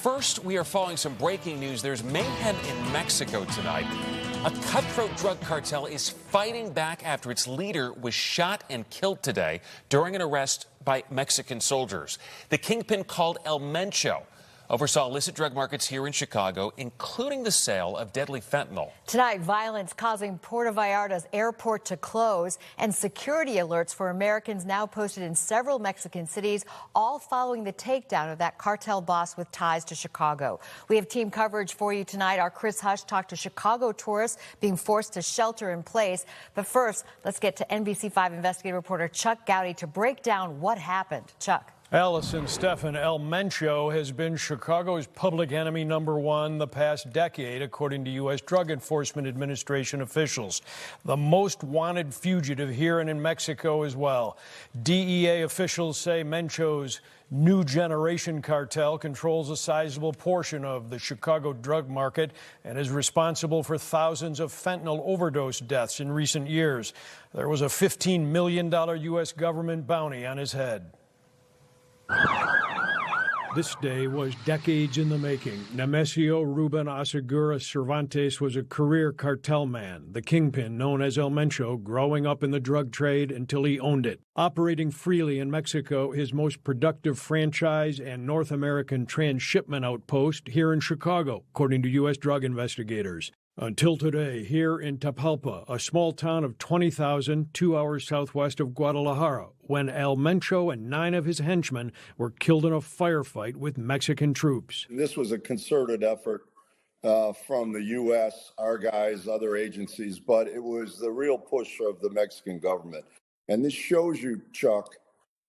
First, we are following some breaking news. There's mayhem in Mexico tonight. A cutthroat drug cartel is fighting back after its leader was shot and killed today during an arrest by Mexican soldiers. The kingpin, called El Mencho, oversaw illicit drug markets here in Chicago, including the sale of deadly fentanyl. Tonight, violence causing Puerto Vallarta's airport to close, and security alerts for Americans now posted in several Mexican cities, all following the takedown of that cartel boss with ties to Chicago. We have team coverage for you tonight. Our Chris Hush talked to Chicago tourists being forced to shelter in place. But first, let's get to NBC5 investigative reporter Chuck Goudie to break down what happened. Chuck. Allison Stephan, El Mencho has been Chicago's public enemy #1 the past decade, according to U.S. Drug Enforcement Administration officials. The most wanted fugitive here and in Mexico as well. DEA officials say Mencho's new generation cartel controls a sizable portion of the Chicago drug market and is responsible for thousands of fentanyl overdose deaths in recent years. There was a $15 million U.S. government bounty on his head. This day was decades in the making. Nemesio Ruben Asegura Cervantes was a career cartel man, the kingpin known as El Mencho, growing up in the drug trade until he owned it. Operating freely in Mexico, his most productive franchise and North American transshipment outpost here in Chicago, according to U.S. drug investigators. Until today, here in Tapalpa, a small town of 20,000, 2 hours southwest of Guadalajara, when El Mencho and 9 of his henchmen were killed in a firefight with Mexican troops. This was a concerted effort from the U.S., our guys, other agencies, but it was the real push of the Mexican government. And this shows you, Chuck,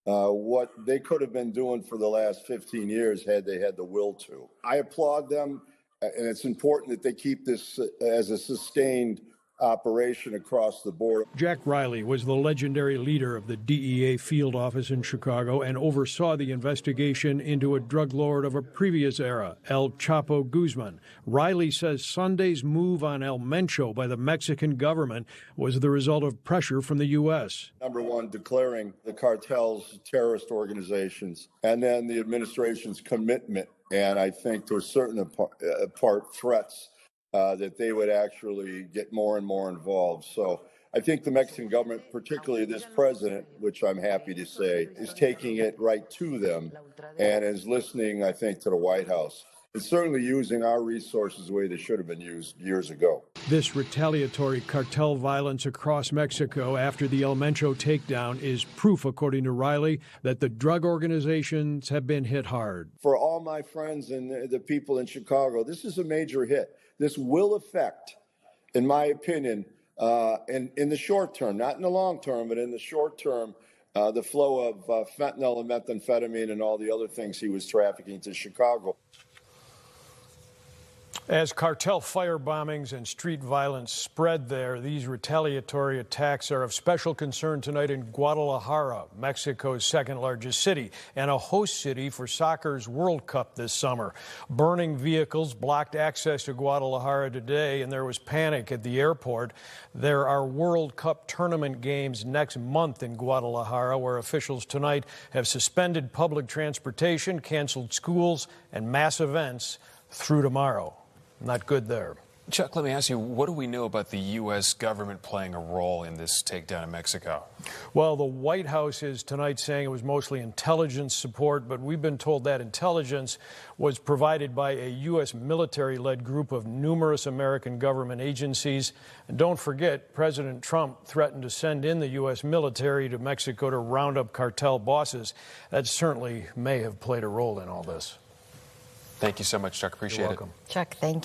what they could have been doing for the last 15 years had they had the will to. I applaud them. And it's important that they keep this as a sustained operation across the board. Jack Riley was the legendary leader of the DEA field office in Chicago and oversaw the investigation into a drug lord of a previous era, El Chapo Guzman. Riley says Sunday's move on El Mencho by the Mexican government was the result of pressure from the U.S. #1, declaring the cartels terrorist organizations, and then the administration's commitment, and I think to a certain part threats that they would actually get more and more involved. So I think the Mexican government, particularly this president, which I'm happy to say, is taking it right to them and is listening, I think, to the White House. It's certainly using our resources the way they should have been used years ago. This retaliatory cartel violence across Mexico after the El Mencho takedown is proof, according to Riley, that the drug organizations have been hit hard. For all my friends and the people in Chicago, this is a major hit. This will affect, in my opinion, in the short term, not in the long term, but in the short term, the flow of fentanyl and methamphetamine and all the other things he was trafficking to Chicago. As cartel firebombings and street violence spread there, these retaliatory attacks are of special concern tonight in Guadalajara, Mexico's second-largest city, and a host city for soccer's World Cup this summer. Burning vehicles blocked access to Guadalajara today, and there was panic at the airport. There are World Cup tournament games next month in Guadalajara, where officials tonight have suspended public transportation, canceled schools, and mass events through tomorrow. Not good there. Chuck, let me ask you, what do we know about the U.S. government playing a role in this takedown in Mexico? Well, the White House is tonight saying it was mostly intelligence support, but we've been told that intelligence was provided by a U.S. military-led group of numerous American government agencies. And don't forget, President Trump threatened to send in the U.S. military to Mexico to round up cartel bosses. That certainly may have played a role in all this. Thank you so much, Chuck. Appreciate it. You're welcome. Chuck, thank you.